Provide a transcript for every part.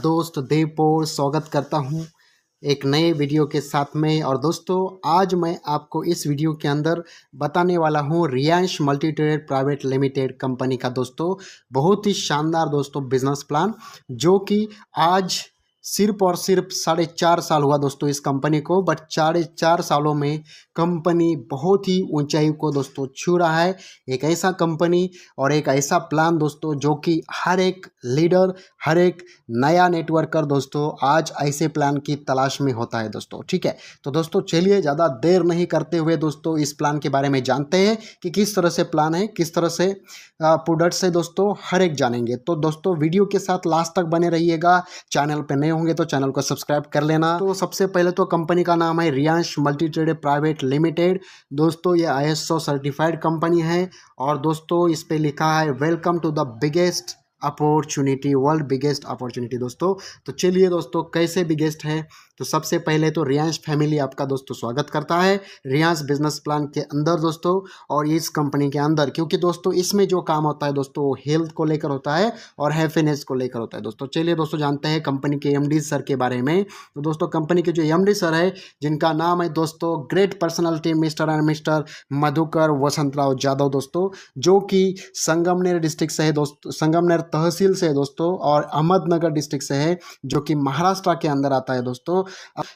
दोस्त देवपुर स्वागत करता हूं एक नए वीडियो के साथ में। और दोस्तों आज मैं आपको इस वीडियो के अंदर बताने वाला हूं Riyansh multi trade private limited company का दोस्तों बहुत ही शानदार दोस्तों बिजनेस प्लान, जो कि आज सिर्फ और सिर्फ 4.5 साल हुआ दोस्तों इस कंपनी को, बट 4.5 सालों में कंपनी बहुत ही ऊंचाई को दोस्तों छू रहा है। एक ऐसा कंपनी और एक ऐसा प्लान दोस्तों जो कि हर एक लीडर, हर एक नया नेटवर्कर दोस्तों आज ऐसे प्लान की तलाश में होता है दोस्तों। ठीक है, तो दोस्तों चलिए ज़्यादा देर नहीं करते हुए दोस्तों इस प्लान के बारे में जानते हैं कि किस तरह से प्लान है, किस तरह से प्रोडक्ट्स है दोस्तों, हर एक जानेंगे। तो दोस्तों वीडियो के साथ लास्ट तक बने रहिएगा। चैनल पे नए होंगे तो चैनल को सब्सक्राइब कर लेना। तो सबसे पहले तो कंपनी का नाम है Riyansh multi trade private limited. दोस्तों ये ISO सर्टिफाइड कंपनी है और दोस्तों इस पे लिखा है welcome to the biggest opportunity, world biggest opportunity दोस्तों। तो चलिए दोस्तों कैसे बिगेस्ट है, तो सबसे पहले तो रियांश फैमिली आपका दोस्तों स्वागत करता है रियांश बिजनेस प्लान के अंदर दोस्तों। और इस कंपनी के अंदर क्योंकि दोस्तों इसमें जो काम होता है दोस्तों वो हेल्थ को लेकर होता है और हैप्पीनेस को लेकर होता है दोस्तों। चलिए दोस्तों जानते हैं कंपनी के MD सर के बारे में। तो दोस्तों कंपनी के जो MD सर है जिनका नाम है दोस्तों great personality mister and mister Madhukar Vasantrao Jadhav दोस्तों, जो कि संगमनेर डिस्ट्रिक्ट से है दोस्तों, संगमनेर तहसील से है दोस्तों और अहमदनगर डिस्ट्रिक्ट से है जो कि महाराष्ट्र के अंदर आता है दोस्तों।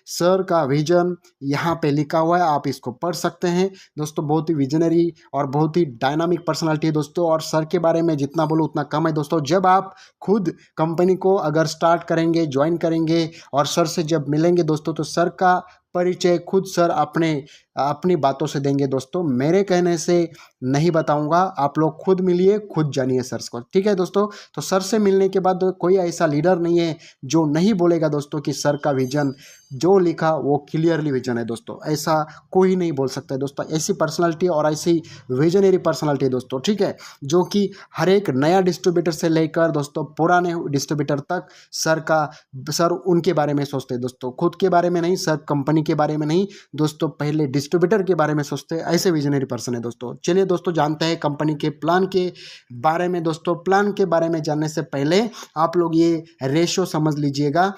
सर का विजन यहाँ पे लिखा हुआ है, आप इसको पढ़ सकते हैं दोस्तों। बहुत ही विजनरी और बहुत ही डायनामिक पर्सनालिटी है दोस्तों। और सर के बारे में जितना बोलो उतना कम है दोस्तों। जब आप खुद कंपनी को अगर स्टार्ट करेंगे, ज्वाइन करेंगे और सर से जब मिलेंगे दोस्तों तो सर का परिचय खुद सर अपनी बातों से देंगे दोस्तों। मेरे कहने से नहीं बताऊंगा, आप लोग खुद मिलिए, खुद जानिए सर को। ठीक है दोस्तों, तो सर से मिलने के बाद कोई ऐसा लीडर नहीं है जो नहीं बोलेगा दोस्तों कि सर का विजन जो लिखा वो क्लियरली विजन है दोस्तों। ऐसा कोई नहीं बोल सकता है दोस्तों। ऐसी पर्सनालिटी और ऐसी विजनरी पर्सनालिटी दोस्तों, ठीक है, जो कि हर एक नया डिस्ट्रीब्यूटर से लेकर दोस्तों पुराने डिस्ट्रीब्यूटर तक सर उनके बारे में सोचते हैं दोस्तों, खुद के बारे में नहीं, सर कंपनी के बारे में नहीं दोस्तों, पहले डिस्ट्रीब्यूटर के बारे में सोचते हैं। ऐसे विजनरी पर्सन है दोस्तों। चलिए दोस्तों जानते हैं कंपनी के प्लान के बारे में दोस्तों। प्लान के बारे में जानने से पहले आप लोग ये रेशो समझ लीजिएगा,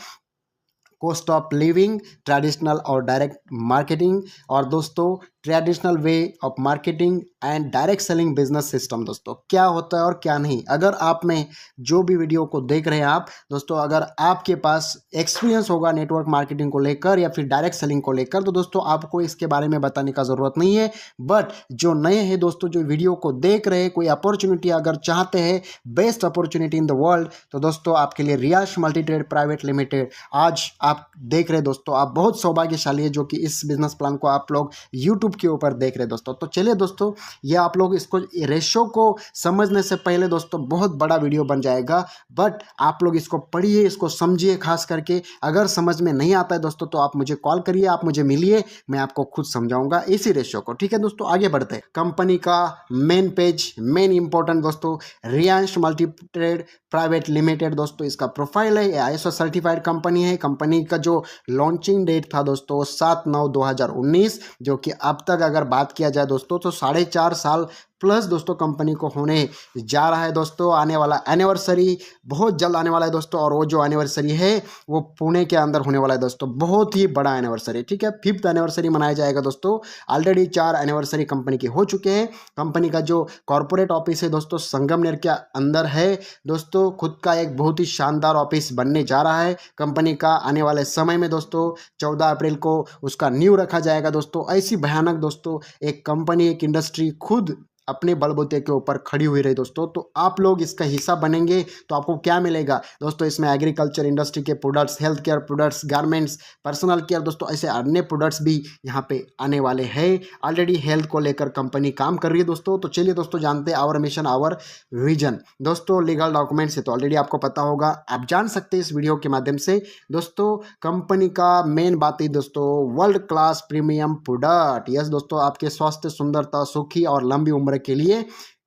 कॉस्ट ऑफ लिविंग, ट्रेडिशनल और डायरेक्ट मार्केटिंग, और दोस्तों traditional way of marketing and direct selling business system दोस्तों क्या होता है और क्या नहीं। अगर आप में जो भी वीडियो को देख रहे हैं आप दोस्तों, अगर आपके पास एक्सपीरियंस होगा नेटवर्क मार्केटिंग को लेकर या फिर डायरेक्ट सेलिंग को लेकर तो दोस्तों आपको इसके बारे में बताने का ज़रूरत नहीं है। बट जो नए हैं दोस्तों, जो वीडियो को देख रहे हैं, कोई अपॉर्चुनिटी अगर चाहते हैं, best opportunity in the world, तो दोस्तों आपके लिए Riyansh multi trade private limited आज आप देख रहे दोस्तों। आप बहुत सौभाग्यशाली है जो कि इस बिजनेस प्लान को आप लोग यूट्यूब के ऊपर देख रहे दोस्तों। तो चलिए दोस्तों ये आप लोग इसको रेशो को समझने से पहले दोस्तों बहुत बड़ा वीडियो बन जाएगा, बट आप लोग इसको पढ़िए, इसको समझिए। खास करके अगर समझ में नहीं आता है दोस्तों तो आप मुझे कॉल करिए, आप मुझे मिलिए, मैं आपको खुद समझाऊंगा इसी रेशो को। ठीक है दोस्तों, आगे बढ़ते हैं। कंपनी का मेन पेज, मेन इंपॉर्टेंट दोस्तों, Riyansh multi trade private limited दोस्तों इसका प्रोफाइल है। ISO सर्टिफाइड कंपनी है। कंपनी का जो लॉन्चिंग डेट था दोस्तों 7/9/2019, जो कि अब तक अगर बात किया जाए दोस्तों तो 4.5 साल प्लस दोस्तों कंपनी को होने जा रहा है दोस्तों। आने वाला एनिवर्सरी बहुत जल्द आने वाला है दोस्तों, और वो जो एनिवर्सरी है वो पुणे के अंदर होने वाला है दोस्तों। बहुत ही बड़ा एनिवर्सरी, ठीक है, 5th एनिवर्सरी मनाया जाएगा दोस्तों। ऑलरेडी 4 एनिवर्सरी कंपनी के हो चुके हैं। कंपनी का जो कॉर्पोरेट ऑफिस है दोस्तों संगमनेर के अंदर है दोस्तों। खुद का एक बहुत ही शानदार ऑफिस बनने जा रहा है कंपनी का। आने वाले समय में दोस्तों 14 अप्रैल को उसका न्यू रखा जाएगा दोस्तों। ऐसी भयानक दोस्तों एक कंपनी, एक इंडस्ट्री खुद अपने बलबूते के ऊपर खड़ी हुई रही दोस्तों। तो आप लोग इसका हिस्सा बनेंगे तो आपको क्या मिलेगा दोस्तों, इसमें एग्रीकल्चर इंडस्ट्री के products, health care products, garments, personal care दोस्तों, ऐसे अन्य प्रोडक्ट्स भी यहाँ पे आने वाले हैं। ऑलरेडी हेल्थ को लेकर कंपनी काम कर रही है दोस्तों। तो चलिए दोस्तों जानते हैं आवर मिशन, आवर विजन दोस्तों। लीगल डॉक्यूमेंट्स है तो ऑलरेडी आपको पता होगा, आप जान सकते हैं इस वीडियो के माध्यम से दोस्तों। कंपनी का मेन बात है दोस्तों world class premium product. Yes दोस्तों, आपके स्वास्थ्य, सुंदरता, सुखी और लंबी उम्र के लिए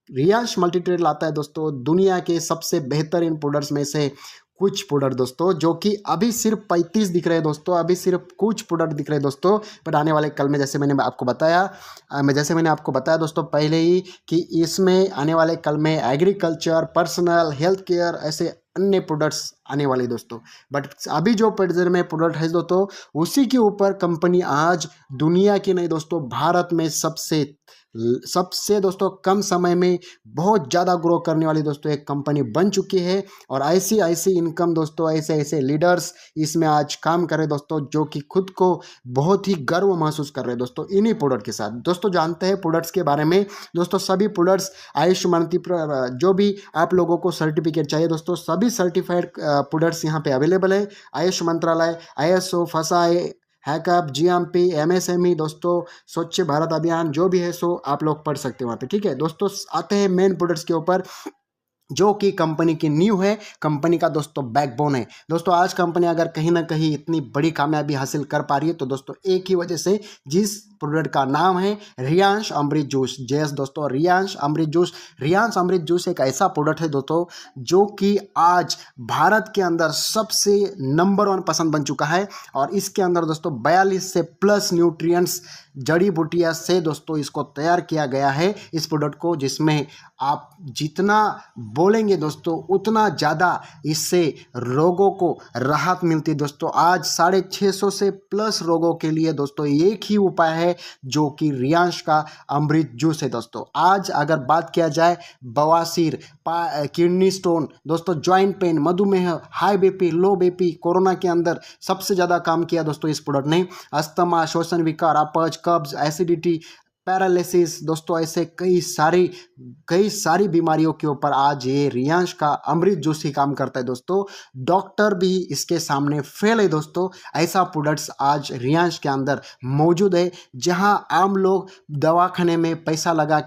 रियांश मल्टी ट्रेड लाता है दोस्तों दुनिया के सबसे बेहतरीन प्रोडक्ट्स में से कुछ प्रोडक्ट दोस्तों, जो कि अभी सिर्फ 35 दिख रहे हैं दोस्तों, अभी सिर्फ कुछ प्रोडक्ट दिख रहे हैं दोस्तों। बट आने वाले कल में जैसे मैंने आपको बताया दोस्तों पहले ही कि इसमें आने वाले कल में एग्रीकल्चर, पर्सनल, हेल्थ केयर, ऐसे अन्य प्रोडक्ट्स आने वाले दोस्तों। बट अभी जो प्रेजेंट में प्रोडक्ट है दोस्तों, उसी के ऊपर कंपनी आज दुनिया की नहीं दोस्तों, भारत में सबसे सबसे दोस्तों कम समय में बहुत ज़्यादा ग्रो करने वाली दोस्तों एक कंपनी बन चुकी है। और ऐसी ऐसी इनकम दोस्तों, ऐसे ऐसे लीडर्स इसमें आज काम कर रहे दोस्तों, जो कि खुद को बहुत ही गर्व महसूस कर रहे हैं दोस्तों इन्हीं प्रोडक्ट के साथ। दोस्तों जानते हैं प्रोडक्ट्स के बारे में दोस्तों, सभी प्रोडक्ट्स आयुष्मान जो भी आप लोगों को सर्टिफिकेट चाहिए दोस्तों, सभी सर्टिफाइड प्रोडक्ट्स यहाँ पे अवेलेबल है। आयुष मंत्रालय, ISO, फसाई, हैकअप, GMP, MSME दोस्तों, स्वच्छ भारत अभियान, जो भी है सो आप लोग पढ़ सकते हो वहाँ पे, ठीक है दोस्तों। आते हैं मेन प्रोडक्ट्स के ऊपर, जो कि कंपनी की न्यू है, कंपनी का दोस्तों बैकबोन है दोस्तों। आज कंपनी अगर कहीं ना कहीं इतनी बड़ी कामयाबी हासिल कर पा रही है तो दोस्तों एक ही वजह से, जिस प्रोडक्ट का नाम है रियांश अमृत जूस। जैस दोस्तों, रियांश अमृत जूस। रियांश अमृत जूस एक ऐसा प्रोडक्ट है दोस्तों, जो कि आज भारत के अंदर सबसे नंबर 1 पसंद बन चुका है। और इसके अंदर दोस्तों 42 से प्लस न्यूट्रिएंट्स, जड़ी बूटियां से दोस्तों इसको तैयार किया गया है इस प्रोडक्ट को, जिसमें आप जितना बोलेंगे दोस्तों उतना ज़्यादा इससे रोगों को राहत मिलती है दोस्तों। आज 650 से प्लस रोगों के लिए दोस्तों एक ही उपाय है, जो कि रियांश का अमृत जूस है दोस्तों। आज अगर बात किया जाए बवासीर, किडनी स्टोन दोस्तों, ज्वाइंट पेन, मधुमेह, हाई BP, लो BP, कोरोना के अंदर सबसे ज़्यादा काम किया दोस्तों इस प्रोडक्ट ने। अस्थमा, श्वसन विकार, अपच, कब्ज, एसिडिटी, पैरालिसिस दोस्तों, ऐसे कई सारी बीमारियों के ऊपर आज ये रियांश का अमृत जूस ही काम करता है दोस्तों। डॉक्टर भी इसके सामने फेल है दोस्तों। ऐसा प्रोडक्ट्स आज रियांश के अंदर मौजूद है, जहां आम लोग दवाखाने में पैसा लगा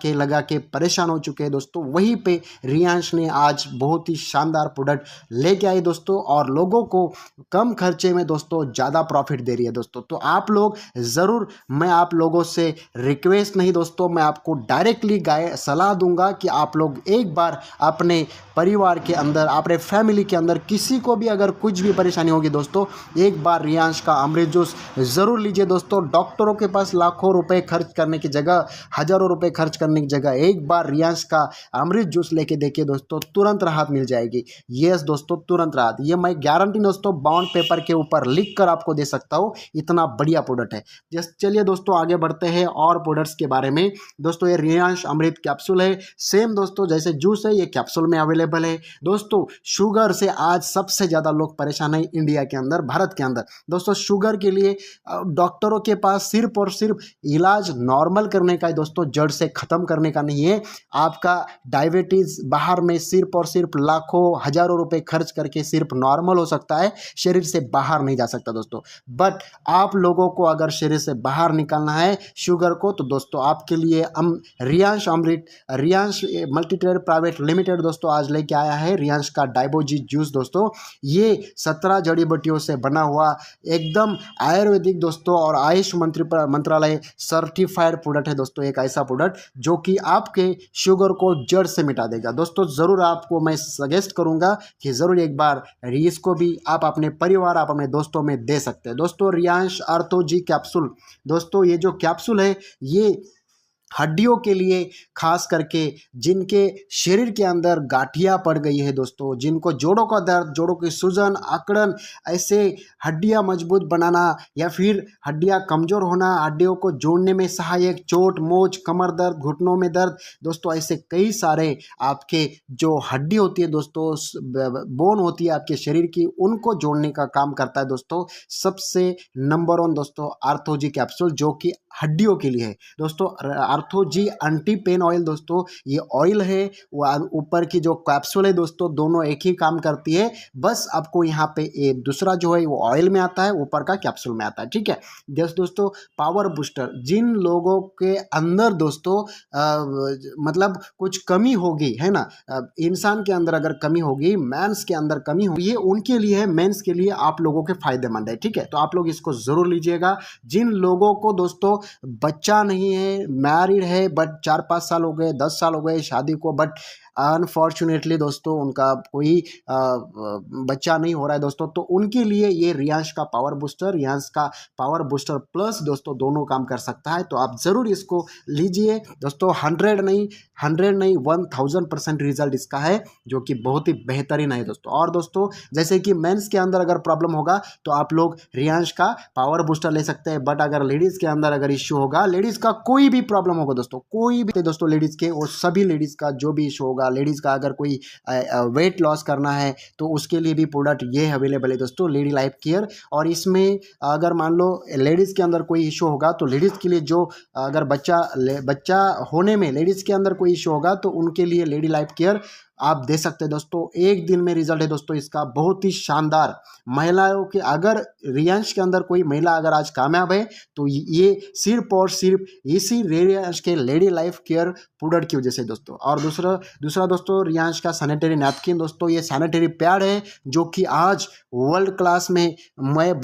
के परेशान हो चुके हैं दोस्तों, वहीं पे रियांश ने आज बहुत ही शानदार प्रोडक्ट लेके आई दोस्तों, और लोगों को कम खर्चे में दोस्तों ज़्यादा प्रॉफिट दे रही है दोस्तों। तो आप लोग ज़रूर, मैं आप लोगों से रिक्वेस्ट नहीं दोस्तों, मैं आपको डायरेक्टली सलाह दूंगा कि आप लोग एक बार अपने परिवार के अंदर, अपने फैमिली के अंदर किसी को भी अगर कुछ भी परेशानी होगी दोस्तों, एक बार रियांश का अमृत जूस ज़रूर लीजिए दोस्तों। डॉक्टरों के पास लाखों रुपए खर्च करने की जगह, हज़ारों रुपए खर्च करने की जगह एक बार रियांश का अमृत जूस लेके देखिए दोस्तों, तुरंत राहत मिल जाएगी। यस दोस्तों, तुरंत राहत, ये मैं गारंटी दोस्तों बाउंड पेपर के ऊपर लिख कर आपको दे सकता हूँ, इतना बढ़िया प्रोडक्ट है। चलिए दोस्तों आगे बढ़ते हैं और प्रोडक्ट्स के बारे में दोस्तों। ये रियांश अमृत कैप्सूल है, सेम दोस्तों जैसे जूस है, ये कैप्सूल में अवेलेबल है दोस्तों। शुगर से आज सबसे ज़्यादा लोग परेशान है इंडिया के अंदर, भारत के अंदर दोस्तों। शुगर के लिए डॉक्टरों के पास सिर्फ और सिर्फ इलाज नॉर्मल करने का है दोस्तों, जड़ से ख़त्म करने का नहीं है। आपका डायबिटीज़ बाहर में सिर्फ और सिर्फ लाखों हज़ारों रुपए खर्च करके सिर्फ नॉर्मल हो सकता है, शरीर से बाहर नहीं जा सकता दोस्तों। बट आप लोगों को अगर शरीर से बाहर निकालना है शुगर को, तो दोस्तों आपके लिए रियांश अमृत, रियांश मल्टीट्रेड प्राइवेट लिमिटेड दोस्तों आज लेके आया है रियांश का डायबोजी जूस दोस्तों। ये 17 जड़ी बूटियों से बना हुआ एकदम आयुर्वेदिक दोस्तों और आयुष मंत्रालय सर्टिफाइड प्रोडक्ट है दोस्तों। एक ऐसा प्रोडक्ट जो कि आपके शुगर को जड़ से मिटा देगा दोस्तों। ज़रूर आपको मैं सजेस्ट करूंगा कि ज़रूर एक बार इसको भी आप अपने परिवार, आप अपने दोस्तों में दे सकते हैं दोस्तों। रियांश आर्थोजी कैप्सूल दोस्तों, ये जो कैप्सूल है ये हड्डियों के लिए, खास करके जिनके शरीर के अंदर गांठियाँ पड़ गई है दोस्तों, जिनको जोड़ों का दर्द, जोड़ों की सूजन, अकड़न, ऐसे हड्डियाँ मजबूत बनाना या फिर हड्डियाँ कमज़ोर होना, हड्डियों को जोड़ने में सहायक, चोट, मोच, कमर दर्द, घुटनों में दर्द दोस्तों, ऐसे कई सारे आपके जो हड्डी होती है दोस्तों, बोन होती है आपके शरीर की, उनको जोड़ने का काम करता है दोस्तों। सबसे नंबर 1 दोस्तों आर्थोजी कैप्सूल, जो कि हड्डियों के लिए है दोस्तों। आर्थोजी एंटी पेन ऑयल दोस्तों, ये ऑयल है, ऊपर की जो कैप्सूल है दोस्तों, दोनों एक ही काम करती है। बस आपको यहाँ पे एक दूसरा जो है वो ऑयल में आता है, ऊपर का कैप्सूल में आता है, ठीक है। दोस्तों पावर बूस्टर, जिन लोगों के अंदर दोस्तों मतलब कुछ कमी होगी है ना, इंसान के अंदर अगर कमी होगी, मेंस के अंदर कमी होगी, ये उनके लिए है, मेंस के लिए आप लोगों के फायदेमंद है, ठीक है। तो आप लोग इसको जरूर लीजिएगा। जिन लोगों को दोस्तों बच्चा नहीं है, मैरिड है बट 4-5 साल हो गए, 10 साल हो गए शादी को, बट अनफॉर्चुनेटली दोस्तों उनका कोई बच्चा नहीं हो रहा है दोस्तों, तो उनके लिए ये रियांश का पावर बूस्टर, रियांश का पावर बूस्टर प्लस दोस्तों दोनों काम कर सकता है। तो आप ज़रूर इसको लीजिए दोस्तों। 100 नहीं 1000% रिजल्ट इसका है, जो कि बहुत ही बेहतरीन है दोस्तों। और दोस्तों जैसे कि मेंस के अंदर अगर प्रॉब्लम होगा तो आप लोग रियांश का पावर बूस्टर ले सकते हैं, बट अगर लेडीज़ के अंदर अगर इश्यू होगा, लेडीज़ का कोई भी प्रॉब्लम होगा दोस्तों, कोई भी दोस्तों लेडीज़ के, वो सभी लेडीज़ का जो भी इशू होगा, लेडीज़ का अगर कोई वेट लॉस करना है तो उसके लिए भी प्रोडक्ट ये अवेलेबल है दोस्तों, लेडी लाइफ केयर। और इसमें अगर मान लो लेडीज़ के अंदर कोई इशू होगा तो लेडीज़ के लिए जो अगर बच्चा होने में लेडीज़ के अंदर कोई इशू होगा तो उनके लिए लेडी लाइफ केयर आप दे सकते हैं दोस्तों। एक दिन में रिजल्ट है दोस्तों इसका बहुत ही शानदार। महिलाओं के अगर रियांश के अंदर कोई महिला अगर आज कामयाब है तो ये सिर्फ और सिर्फ इसी रियांश के लेडी लाइफ केयर प्रोडक्ट की वजह से दोस्तों। और दूसरा दोस्तों रियांश का सैनिटरी नैपकिन दोस्तों, ये सैनिटरी पैड है जो कि आज वर्ल्ड क्लास में मैं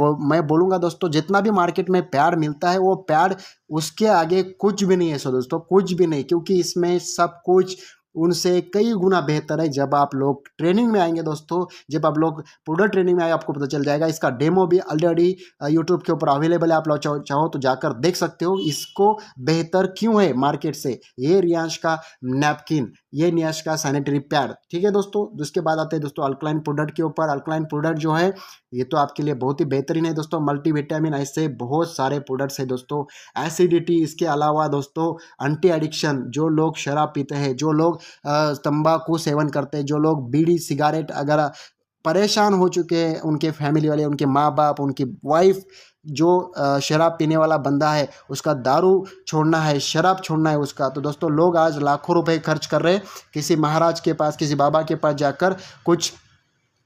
बोलूँगा दोस्तों, जितना भी मार्केट में पैड मिलता है वो पैड उसके आगे कुछ भी नहीं है सो दोस्तों, कुछ भी नहीं, क्योंकि इसमें सब कुछ उनसे कई गुना बेहतर है। जब आप लोग ट्रेनिंग में आएंगे दोस्तों, जब आप लोग प्रोडक्ट ट्रेनिंग में आए आपको पता चल जाएगा। इसका डेमो भी ऑलरेडी यूट्यूब के ऊपर अवेलेबल है, आप लोग चाहो तो जाकर देख सकते हो इसको बेहतर क्यों है मार्केट से। ये रियांश का नैपकिन, ये रियांश का सैनिटरी पैड, ठीक है दोस्तों। उसके बाद आते हैं दोस्तों अल्कलाइन प्रोडक्ट के ऊपर। अल्कलाइन प्रोडक्ट जो है ये तो आपके लिए बहुत ही बेहतरीन है दोस्तों, मल्टीविटामिन, ऐसे बहुत सारे प्रोडक्ट्स है दोस्तों। एसिडिटी, इसके अलावा दोस्तों एंटी एडिक्शन, जो लोग शराब पीते हैं, जो लोग तंबाकू सेवन करते हैं, जो लोग बीड़ी सिगारेट अगर परेशान हो चुके हैं, उनके फैमिली वाले, उनके माँ बाप, उनकी वाइफ, जो शराब पीने वाला बंदा है उसका दारू छोड़ना है, शराब छोड़ना है उसका, तो दोस्तों लोग आज लाखों रुपए खर्च कर रहे हैं किसी महाराज के पास, किसी बाबा के पास जाकर कुछ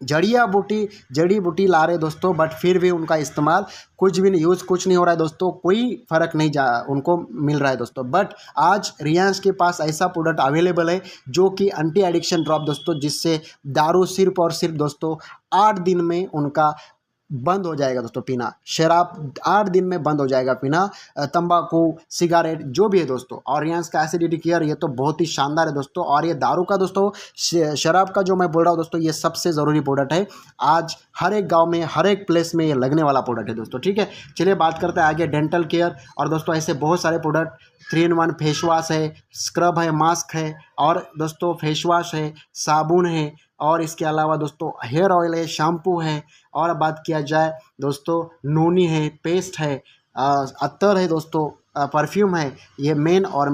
जड़ी बूटी ला रहे दोस्तों, बट फिर भी उनका इस्तेमाल कुछ भी नहीं, यूज़ कुछ नहीं हो रहा है दोस्तों, कोई फ़र्क नहीं उनको मिल रहा है दोस्तों। बट आज रियांश के पास ऐसा प्रोडक्ट अवेलेबल है जो कि एंटी एडिक्शन ड्रॉप दोस्तों, जिससे दारू सिर्फ और सिर्फ दोस्तों 8 दिन में उनका बंद हो जाएगा दोस्तों पीना, शराब 8 दिन में बंद हो जाएगा पीना, तंबाकू सिगारेट जो भी है दोस्तों। और रियांश का एसिडिटी केयर ये तो बहुत ही शानदार है दोस्तों। और ये दारू का दोस्तों, शराब का जो मैं बोल रहा हूँ दोस्तों, ये सबसे ज़रूरी प्रोडक्ट है। आज हर एक गांव में, हर एक प्लेस में ये लगने वाला प्रोडक्ट है दोस्तों, ठीक है। चलिए बात करते हैं आगे डेंटल केयर। और दोस्तों ऐसे बहुत सारे प्रोडक्ट, 3-in-1 फेस वॉश है, स्क्रब है, मास्क है, और दोस्तों फेस वॉश है, साबुन है, और इसके अलावा दोस्तों हेयर ऑयल है, शैम्पू है, और बात किया जाए दोस्तों नूनी है, पेस्ट है, अत्तर है दोस्तों, परफ्यूम है, ये मेन और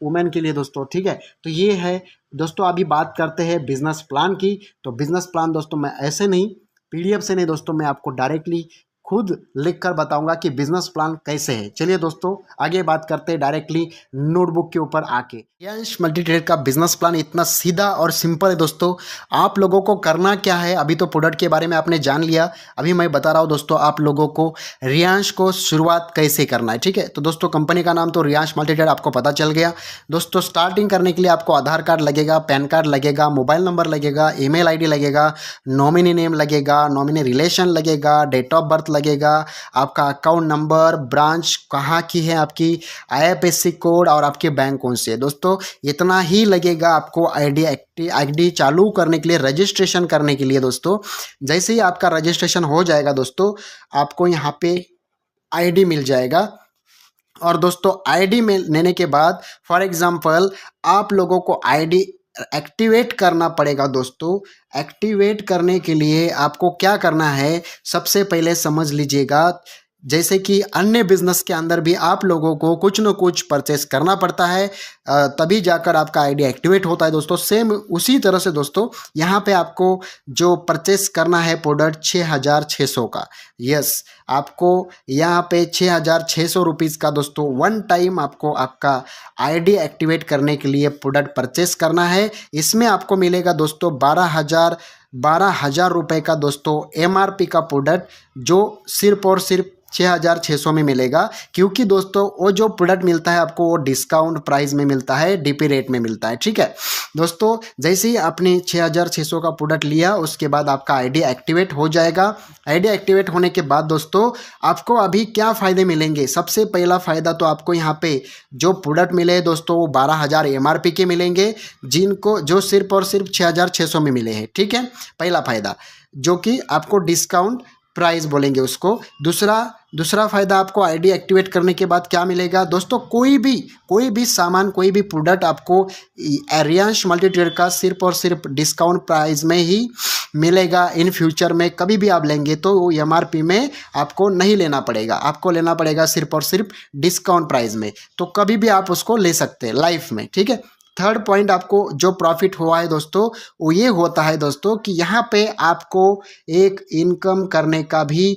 वुमेन के लिए दोस्तों, ठीक है। तो ये है दोस्तों। अभी बात करते हैं बिजनेस प्लान की। तो बिजनेस प्लान दोस्तों मैं ऐसे नहीं, पीडीएफ से नहीं दोस्तों, मैं आपको डायरेक्टली खुद लिखकर बताऊंगा कि बिजनेस प्लान कैसे है। चलिए दोस्तों आगे बात करते हैं डायरेक्टली नोटबुक के ऊपर आके। रियांश मल्टीट्रेड का बिजनेस प्लान इतना सीधा और सिंपल है दोस्तों। आप लोगों को करना क्या है, अभी तो प्रोडक्ट के बारे में आपने जान लिया, अभी मैं बता रहा हूँ दोस्तों आप लोगों को रियांश को शुरुआत कैसे करना है, ठीक है। तो दोस्तों कंपनी का नाम तो रियांश मल्टीट्रेड आपको पता चल गया दोस्तों। स्टार्टिंग करने के लिए आपको आधार कार्ड लगेगा, पैन कार्ड लगेगा, मोबाइल नंबर लगेगा, ईमेल आईडी लगेगा, नॉमिनी नेम लगेगा, नॉमिनी रिलेशन लगेगा, डेट ऑफ बर्थ लगेगा, आपका अकाउंट नंबर, ब्रांच कहाँ की है आपकी, IFSC कोड, और आपके बैंक कौन से है दोस्तों। इतना ही लगेगा आपको आईडी चालू करने के लिए, रजिस्ट्रेशन करने के लिए दोस्तों। जैसे ही आपका रजिस्ट्रेशन हो जाएगा दोस्तों, आपको यहाँ पे आईडी मिल जाएगा। और दोस्तों आईडी में लेने के बाद फॉर एग्जांपल आप लोगों को आईडी एक्टिवेट करना पड़ेगा दोस्तों। एक्टिवेट करने के लिए आपको क्या करना है, सबसे पहले समझ लीजिएगा, जैसे कि अन्य बिजनेस के अंदर भी आप लोगों को कुछ न कुछ परचेस करना पड़ता है, तभी जाकर आपका आईडी एक्टिवेट होता है दोस्तों। सेम उसी तरह से दोस्तों यहाँ पे आपको जो परचेस करना है प्रोडक्ट 6600 का, यस, आपको यहाँ पे 6600 रुपीज़ का दोस्तों वन टाइम आपको आपका आईडी एक्टिवेट करने के लिए प्रोडक्ट परचेस करना है। इसमें आपको मिलेगा दोस्तों 12,000 रुपये का दोस्तों MRP का प्रोडक्ट जो सिर्फ और सिर्फ 6,600 में मिलेगा। क्योंकि दोस्तों वो जो प्रोडक्ट मिलता है आपको वो डिस्काउंट प्राइस में मिलता है, DP रेट में मिलता है। ठीक है दोस्तों, जैसे ही आपने 6,600 का प्रोडक्ट लिया उसके बाद आपका ID एक्टिवेट हो जाएगा। ID एक्टिवेट होने के बाद दोस्तों आपको अभी क्या फ़ायदे मिलेंगे। सबसे पहला फ़ायदा तो आपको यहाँ पे जो प्रोडक्ट मिले दोस्तों वो 12,000 MRP के मिलेंगे, जिनको जो सिर्फ और सिर्फ 6,600 में मिले हैं। ठीक है, पहला फ़ायदा जो कि आपको डिस्काउंट प्राइस बोलेंगे उसको। दूसरा फ़ायदा आपको ID एक्टिवेट करने के बाद क्या मिलेगा दोस्तों, कोई भी सामान, कोई भी प्रोडक्ट आपको रियांश मल्टी ट्रेडर का सिर्फ और सिर्फ डिस्काउंट प्राइस में ही मिलेगा। इन फ्यूचर में कभी भी आप लेंगे तो वो MRP में आपको नहीं लेना पड़ेगा, आपको लेना पड़ेगा सिर्फ और सिर्फ डिस्काउंट प्राइस में। तो कभी भी आप उसको ले सकते हैं लाइफ में। ठीक है, थर्ड पॉइंट आपको जो प्रॉफिट हुआ है दोस्तों वो ये होता है दोस्तों कि यहाँ पे आपको एक इनकम करने का भी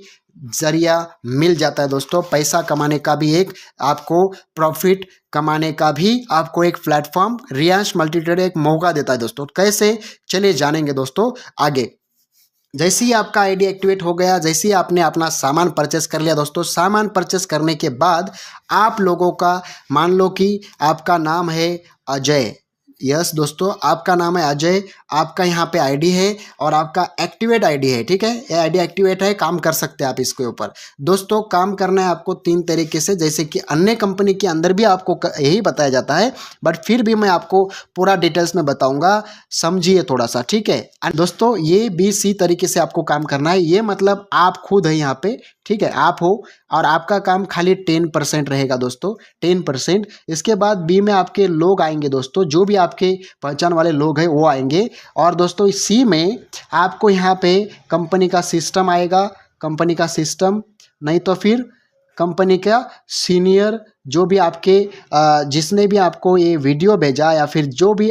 जरिया मिल जाता है दोस्तों, पैसा कमाने का भी एक आपको प्रॉफिट कमाने का भी आपको एक प्लेटफॉर्म रियांश मल्टी ट्रेडर एक मौका देता है दोस्तों। कैसे, चलिए जानेंगे दोस्तों आगे। जैसे ही आपका ID एक्टिवेट हो गया, जैसे ही आपने अपना सामान परचेस कर लिया दोस्तों, सामान परचेस करने के बाद आप लोगों का, मान लो कि आपका नाम है अजय, यस दोस्तों आपका नाम है अजय, आपका यहाँ पे ID है और आपका एक्टिवेट ID है। ठीक है, ये ID एक्टिवेट है, काम कर सकते हैं आप इसके ऊपर। दोस्तों काम करना है आपको 3 तरीके से, जैसे कि अन्य कंपनी के अंदर भी आपको यही बताया जाता है, बट फिर भी मैं आपको पूरा डिटेल्स में बताऊंगा, समझिए थोड़ा सा। ठीक है दोस्तों, ये BC तरीके से आपको काम करना है। ये मतलब आप खुद है यहाँ पे, ठीक है, आप हो और आपका काम खाली 10% रहेगा दोस्तों, 10%। इसके बाद B में आपके लोग आएंगे दोस्तों, जो भी आपके पहचान वाले लोग हैं वो आएंगे। और दोस्तों C में आपको यहाँ पे कंपनी का सिस्टम आएगा, कंपनी का सिस्टम, नहीं तो फिर कंपनी का सीनियर, जो भी आपके जिसने भी आपको ये वीडियो भेजा या फिर जो भी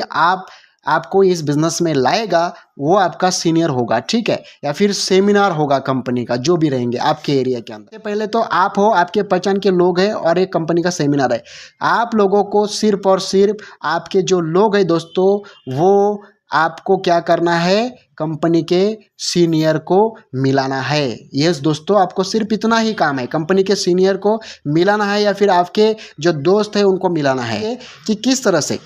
आपको इस बिजनेस में लाएगा वो आपका सीनियर होगा। ठीक है, या फिर सेमिनार होगा कंपनी का, जो भी रहेंगे आपके एरिया के अंदर। पहले तो आप हो, आपके पहचान के लोग हैं और एक कंपनी का सेमिनार है। आप लोगों को सिर्फ और सिर्फ आपके जो लोग हैं दोस्तों वो आपको क्या करना है, कंपनी के सीनियर को मिलाना है। यस दोस्तों, आपको सिर्फ इतना ही काम है, कंपनी के सीनियर को मिलाना है या फिर आपके जो दोस्त है उनको मिलाना है। कि किस तरह से,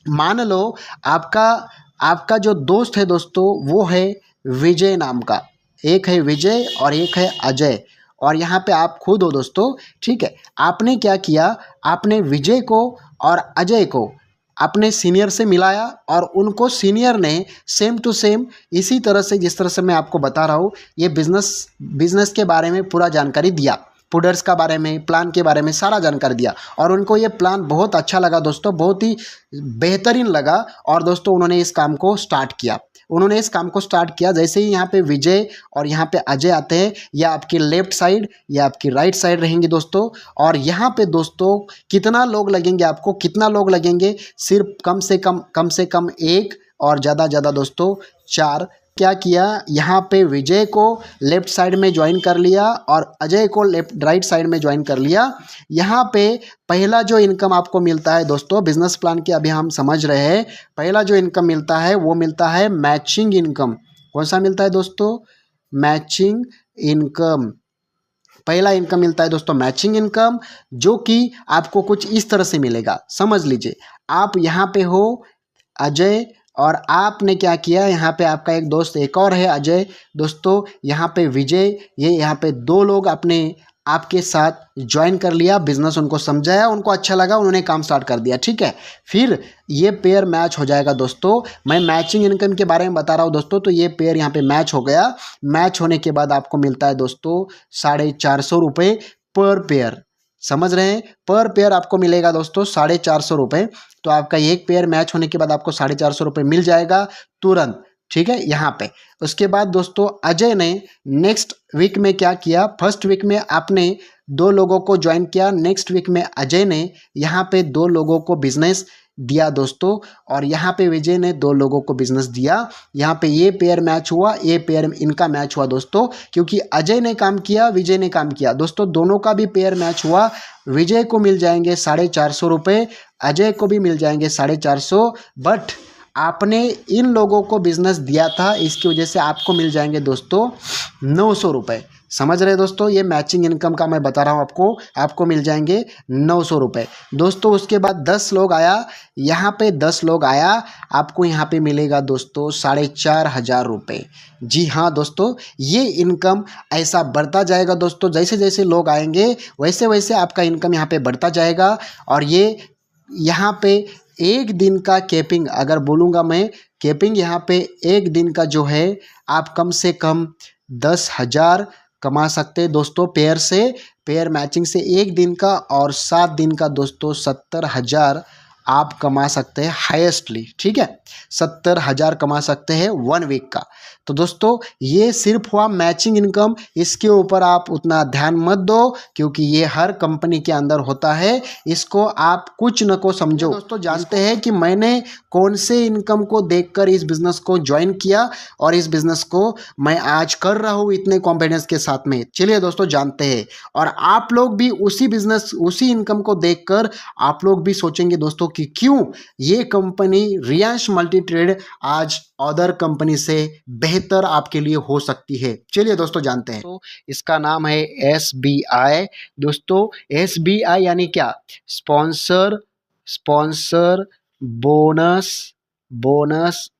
मान लो आपका जो दोस्त है दोस्तों वो है विजय नाम का, एक है विजय और एक है अजय, और यहाँ पे आप खुद हो दोस्तों। ठीक है, आपने क्या किया, आपने विजय को और अजय को अपने सीनियर से मिलाया और उनको सीनियर ने सेम टू सेम इसी तरह से, जिस तरह से मैं आपको बता रहा हूँ, ये बिजनेस के बारे में पूरा जानकारी दिया, प्रोडक्ट्स का बारे में, प्लान के बारे में सारा जानकारी दिया। और उनको ये प्लान बहुत अच्छा लगा दोस्तों, बहुत ही बेहतरीन लगा। और दोस्तों उन्होंने इस काम को स्टार्ट किया। जैसे ही यहाँ पे विजय और यहाँ पे अजय आते हैं, या आपकी लेफ्ट साइड या आपकी राइट साइड रहेंगे दोस्तों। और यहाँ पे दोस्तों कितना लोग लगेंगे आपको, कितना लोग लगेंगे, सिर्फ कम से कम 1 और ज़्यादा दोस्तों 4। क्या किया, यहाँ पे विजय को लेफ्ट साइड में ज्वाइन कर लिया और अजय को राइट साइड में ज्वाइन कर लिया। यहाँ पे पहला जो इनकम आपको मिलता है दोस्तों, बिजनेस प्लान के अभी हम समझ रहे हैं, पहला जो इनकम मिलता है वो मिलता है मैचिंग इनकम। कौन सा मिलता है दोस्तों, मैचिंग इनकम। पहला इनकम मिलता है दोस्तों मैचिंग इनकम, जो कि आपको कुछ इस तरह से मिलेगा। समझ लीजिए, आप यहाँ पे हो अजय और आपने क्या किया, यहाँ पे आपका एक दोस्त एक और है अजय दोस्तों, यहाँ पे विजय, ये यहाँ पे 2 लोग आपके साथ ज्वाइन कर लिया। बिजनेस उनको समझाया, उनको अच्छा लगा, उन्होंने काम स्टार्ट कर दिया। ठीक है, फिर ये पेयर मैच हो जाएगा दोस्तों। मैं मैचिंग इनकम के बारे में बता रहा हूँ दोस्तों, तो ये पेयर यहाँ पे मैच हो गया। मैच होने के बाद आपको मिलता है दोस्तों 450 रुपये पर पेयर। समझ रहे हैं, पर पेयर आपको मिलेगा दोस्तों 450 रुपये। तो आपका एक पेयर मैच होने के बाद आपको 450 रुपये मिल जाएगा तुरंत। ठीक है, यहाँ पे उसके बाद दोस्तों अजय ने नेक्स्ट वीक में क्या किया, फर्स्ट वीक में आपने 2 लोगों को ज्वाइन किया, नेक्स्ट वीक में अजय ने यहाँ पे 2 लोगों को बिजनेस दिया दोस्तों, और यहाँ पे विजय ने 2 लोगों को बिजनेस दिया। यहाँ पे ये पेयर मैच हुआ, ये पेयर इनका मैच हुआ दोस्तों, क्योंकि अजय ने काम किया, विजय ने काम किया दोस्तों, दोनों का भी पेयर मैच हुआ। विजय को मिल जाएंगे 450 रुपये, अजय को भी मिल जाएंगे 450, बट आपने इन लोगों को बिजनेस दिया था, इसकी वजह से आपको मिल जाएंगे दोस्तों 900 रुपये। समझ रहे दोस्तों, ये मैचिंग इनकम का मैं बता रहा हूँ आपको मिल जाएंगे 900 रुपये दोस्तों। उसके बाद 10 लोग आया, यहाँ पे 10 लोग आया, आपको यहाँ पे मिलेगा दोस्तों 4,500 रुपये। जी हाँ दोस्तों, ये इनकम ऐसा बढ़ता जाएगा दोस्तों। जैसे जैसे लोग आएंगे वैसे वैसे आपका इनकम यहाँ पे बढ़ता जाएगा। और ये यहाँ पे एक दिन का कैपिंग अगर बोलूँगा मैं, कैपिंग यहाँ पे एक दिन का जो है आप कम से कम 10,000 कमा सकते हैं दोस्तों। पेयर मैचिंग से एक दिन का, और 7 दिन का दोस्तों 70,000 आप कमा सकते हैं हाईएस्टली। ठीक है, 70,000 कमा सकते हैं 1 वीक का। तो दोस्तों ये सिर्फ हुआ मैचिंग इनकम, इसके ऊपर आप उतना ध्यान मत दो क्योंकि ये हर कंपनी के अंदर होता है। इसको आप कुछ न को समझो दोस्तों। जानते हैं कि मैंने कौन से इनकम को देखकर इस बिजनेस को ज्वाइन किया और इस बिजनेस को मैं आज कर रहा हूँ इतने कॉन्फिडेंस के साथ में। चलिए दोस्तों जानते हैं, और आप लोग भी उसी बिजनेस उसी इनकम को देखकर आप लोग भी सोचेंगे दोस्तों कि क्यों ये कंपनी रियांश मल्टी ट्रेड आज अदर कंपनी से बेहतर आपके लिए हो सकती है। चलिए दोस्तों जानते हैं। तो इसका नाम है SBI दोस्तों। SBI यानी क्या? Sponsor bonus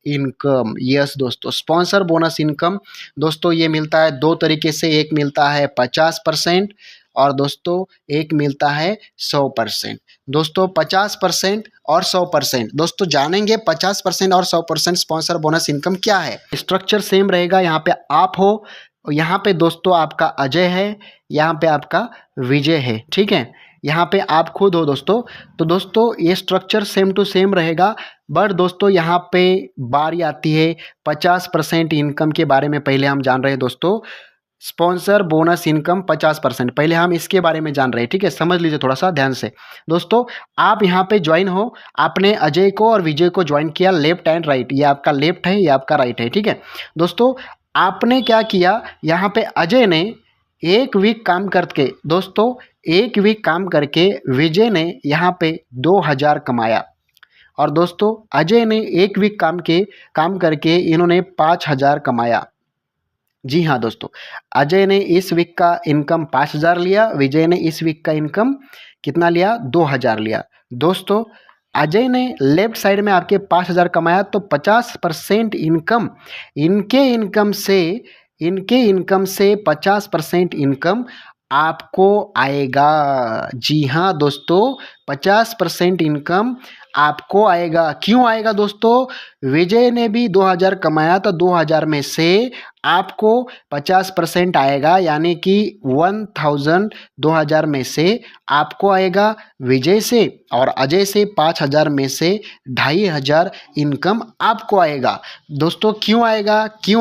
income. यस दोस्तों, स्पॉन्सर बोनस इनकम दोस्तों ये मिलता है 2 तरीके से। एक मिलता है 50% और दोस्तों एक मिलता है 100%। दोस्तों 50% और 100%। दोस्तों जानेंगे 50% और 100% स्पॉन्सर बोनस इनकम क्या है। स्ट्रक्चर सेम रहेगा। यहाँ पे आप हो, यहाँ पे दोस्तों आपका अजय है, यहाँ पे आपका विजय है। ठीक है, यहाँ पे आप खुद हो दोस्तों। तो दोस्तों ये स्ट्रक्चर सेम टू सेम रहेगा। बट दोस्तों यहाँ पे बारी आती है 50% इनकम के बारे में। पहले हम जान रहे हैं दोस्तों स्पॉन्सर बोनस इनकम 50%, पहले हम इसके बारे में जान रहे हैं। ठीक है, समझ लीजिए थोड़ा सा ध्यान से दोस्तों। आप यहाँ पे ज्वाइन हो, आपने अजय को और विजय को ज्वाइन किया लेफ्ट एंड राइट। ये आपका लेफ्ट है, ये आपका राइट है। ठीक है दोस्तों, आपने क्या किया, यहाँ पे अजय ने 1 वीक काम करके दोस्तों 1 वीक काम करके विजय ने यहाँ पे 2,000 कमाया। और दोस्तों अजय ने 1 वीक काम करके इन्होंने 5,000 कमाया। जी हाँ दोस्तों, अजय ने इस वीक का इनकम 5,000 लिया, विजय ने इस वीक का इनकम कितना लिया? 2,000 लिया। दोस्तों अजय ने लेफ्ट साइड में आपके 5,000 कमाया, तो 50% इनकम इनके इनकम से 50% इनकम आपको आएगा। जी हाँ दोस्तों, 50% इनकम आपको आएगा। क्यों आएगा दोस्तों? विजय ने भी 2,000 कमाया, तो 2,000 में से आपको 50% आएगा, यानी कि 1,000 2,000 में से आपको आएगा विजय से, और अजय से 5,000 में से 2,500 इनकम आपको आएगा। दोस्तों क्यों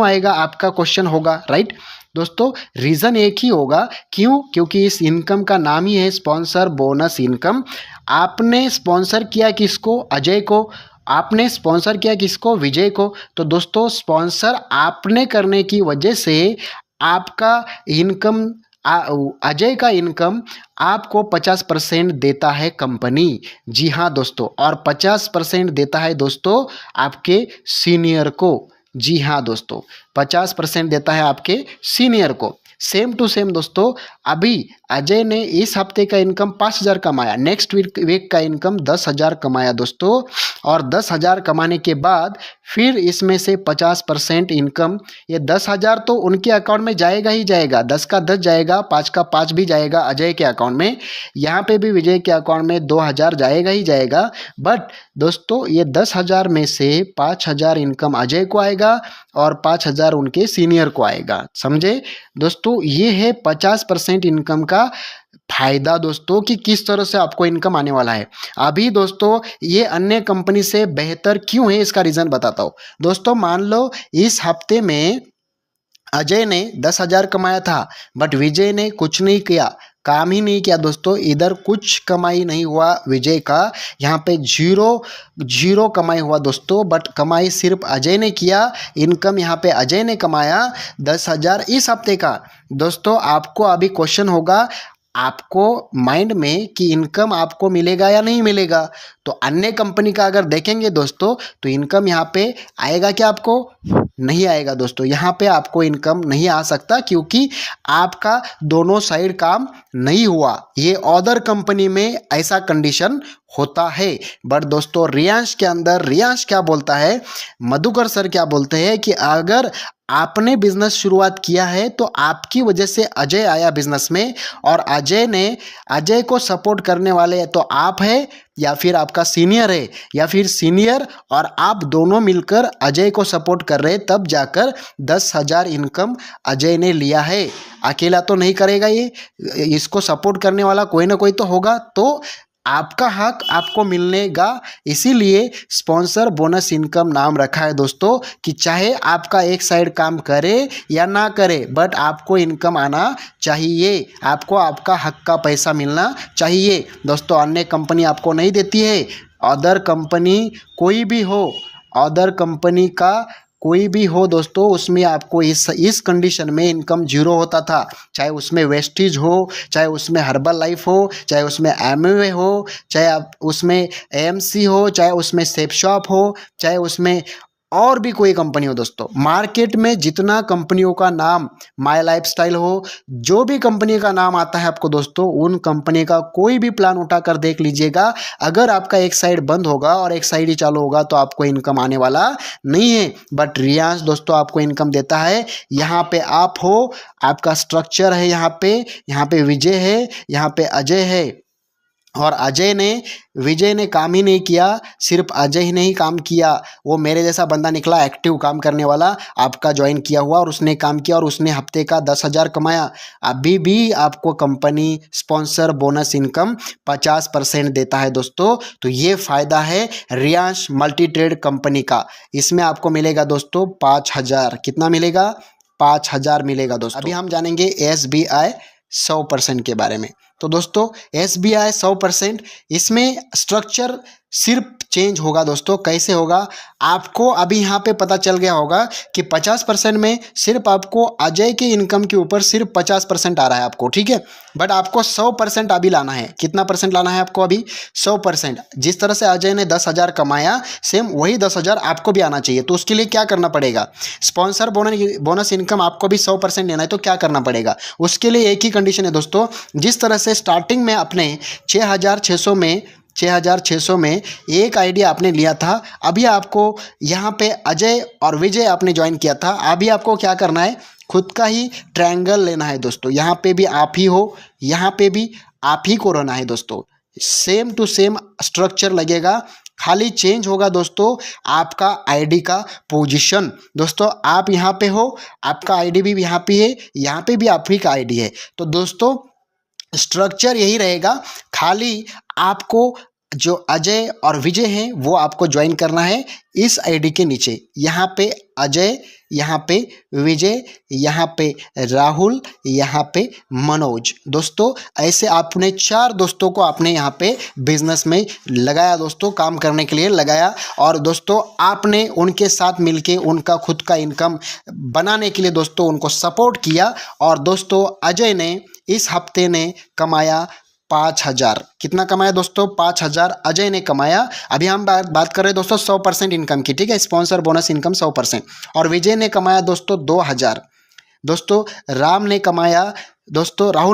आएगा आपका क्वेश्चन होगा, राइट दोस्तों? रीज़न एक ही होगा। क्यों? क्योंकि इस इनकम का नाम ही है स्पॉन्सर बोनस इनकम। आपने स्पॉन्सर किया किसको? अजय को। आपने स्पॉन्सर किया किसको? विजय को। तो दोस्तों स्पॉन्सर आपने करने की वजह से आपका इनकम अजय का इनकम आपको 50% देता है कंपनी। जी हाँ दोस्तों, और 50% देता है दोस्तों आपके सीनियर को। जी हाँ दोस्तों, 50% देता है आपके सीनियर को। सेम टू सेम दोस्तों, अभी अजय ने इस हफ्ते का इनकम 5,000 कमाया, नेक्स्ट वीक का इनकम 10,000 कमाया दोस्तों। और 10,000 कमाने के बाद फिर इसमें से 50% इनकम, ये 10,000 तो उनके अकाउंट में जाएगा ही जाएगा, 10 का 10 जाएगा, 5 का 5 भी जाएगा अजय के अकाउंट में, यहाँ पे भी विजय के अकाउंट में 2,000 जाएगा ही जाएगा। बट दोस्तों ये 10,000 में से 5,000 इनकम अजय को आएगा और 5,000 उनके सीनियर को आएगा। समझे दोस्तों? ये है 50% इनकम का फायदा दोस्तों, कि किस तरह से आपको इनकम आने वाला है। अभी दोस्तों ये अन्य कंपनी से बेहतर क्यों है, इसका रीजन बताता हूँ दोस्तों। मान लो इस हफ्ते में अजय ने 10,000 कमाया था, बट विजय ने कुछ नहीं किया, काम ही नहीं किया दोस्तों। इधर कुछ कमाई नहीं हुआ विजय का, यहाँ पे जीरो कमाई हुआ दोस्तों। बट कमाई सिर्फ अजय ने किया, इनकम यहाँ पे अजय ने कमाया 10,000 इस हफ्ते का। दोस्तों आपको अभी क्वेश्चन होगा, आपको माइंड में कि इनकम आपको मिलेगा या नहीं मिलेगा। तो अन्य कंपनी का अगर देखेंगे दोस्तों तो इनकम यहाँ पे आएगा क्या? आपको नहीं आएगा दोस्तों, यहाँ पे आपको इनकम नहीं आ सकता क्योंकि आपका दोनों साइड काम नहीं हुआ। ये अदर कंपनी में ऐसा कंडीशन होता है। बट दोस्तों रियांश के अंदर रियांश क्या बोलता है, मधुकर सर क्या बोलते हैं कि अगर आपने बिजनेस शुरुआत किया है तो आपकी वजह से अजय आया बिजनेस में, और अजय को सपोर्ट करने वाले तो आप है या फिर आपका सीनियर है, या फिर सीनियर और आप दोनों मिलकर अजय को सपोर्ट कर रहे, तब जाकर 10,000 इनकम अजय ने लिया है। अकेला तो नहीं करेगा ये, इसको सपोर्ट करने वाला कोई ना कोई तो होगा। तो आपका हक आपको मिलेगा, इसीलिए स्पॉन्सर बोनस इनकम नाम रखा है दोस्तों कि चाहे आपका एक साइड काम करे या ना करे, बट आपको इनकम आना चाहिए, आपको आपका हक का पैसा मिलना चाहिए दोस्तों। अन्य कंपनी आपको नहीं देती है, अदर कंपनी कोई भी हो, अदर कंपनी का कोई भी हो दोस्तों, उसमें आपको इस कंडीशन में इनकम जीरो होता था। चाहे उसमें वेस्टीज हो, चाहे उसमें हर्बल लाइफ हो, चाहे उसमें एमवे हो, चाहे आप उसमें एएमसी हो, चाहे उसमें सेफ शॉप हो, चाहे उसमें और भी कोई कंपनी हो दोस्तों। मार्केट में जितना कंपनियों का नाम, माय लाइफस्टाइल हो, जो भी कंपनी का नाम आता है आपको दोस्तों, उन कंपनी का कोई भी प्लान उठाकर देख लीजिएगा, अगर आपका एक साइड बंद होगा और एक साइड ही चालू होगा तो आपको इनकम आने वाला नहीं है। बट रियांश दोस्तों आपको इनकम देता है। यहाँ पे आप हो, आपका स्ट्रक्चर है, यहाँ पे विजय है, यहाँ पे अजय है, और विजय ने काम ही नहीं किया, सिर्फ अजय ही नहीं काम किया, वो मेरे जैसा बंदा निकला एक्टिव काम करने वाला, आपका ज्वाइन किया हुआ, और उसने काम किया और उसने हफ्ते का 10,000 कमाया। अभी भी आपको कंपनी स्पॉन्सर बोनस इनकम 50% देता है दोस्तों। तो ये फ़ायदा है रियांश मल्टी ट्रेड कंपनी का। इसमें आपको मिलेगा दोस्तों 5,000, कितना मिलेगा? 5,000 मिलेगा दोस्तों। अभी हम जानेंगे SBI 100% के बारे में। तो दोस्तों SBI 100%, इसमें स्ट्रक्चर सिर्फ चेंज होगा दोस्तों। कैसे होगा? आपको अभी यहाँ पे पता चल गया होगा कि 50% में सिर्फ आपको अजय के इनकम के ऊपर सिर्फ 50% आ रहा है आपको, ठीक है। बट आपको 100% अभी लाना है। कितना परसेंट लाना है आपको? अभी 100%। जिस तरह से अजय ने 10,000 कमाया, सेम वही 10,000 आपको भी आना चाहिए। तो उसके लिए क्या करना पड़ेगा? स्पॉन्सर बोनस इनकम आपको भी 100% लेना है, तो क्या करना पड़ेगा? उसके लिए एक ही कंडीशन है दोस्तों। जिस तरह से स्टार्टिंग में अपने 6,600 में एक आइडिया आपने लिया था, अभी आपको यहाँ पे अजय और विजय आपने ज्वाइन किया था, अभी आपको क्या करना है? खुद का ही ट्रायंगल लेना है दोस्तों। यहाँ पे भी आप ही हो, यहाँ पे भी आप ही को रहना है दोस्तों। सेम टू सेम स्ट्रक्चर लगेगा, खाली चेंज होगा दोस्तों आपका आईडी का पोजीशन। दोस्तों आप यहाँ पे हो, आपका आईडी भी यहाँ पे है, यहाँ पे भी आप ही का आईडी है। तो दोस्तों स्ट्रक्चर यही रहेगा, खाली आपको जो अजय और विजय हैं वो आपको ज्वाइन करना है इस आईडी के नीचे। यहाँ पे अजय, यहाँ पे विजय, यहाँ पे राहुल, यहाँ पे मनोज। दोस्तों ऐसे आपने 4 दोस्तों को आपने यहाँ पे बिजनेस में लगाया दोस्तों, काम करने के लिए लगाया, और दोस्तों आपने उनके साथ मिलके उनका खुद का इनकम बनाने के लिए दोस्तों उनको सपोर्ट किया। और दोस्तों अजय ने इस हफ्ते ने कमाया 5,000। कितना कमाया दोस्तों? 5,000 अजय ने कमाया। अभी हम बात कर रहे हैं दोस्तों 100% इनकम की, ठीक है, स्पॉन्सर बोनस इनकम 100%। और विजय ने कमाया दोस्तों 2,000। दोस्तों राहुल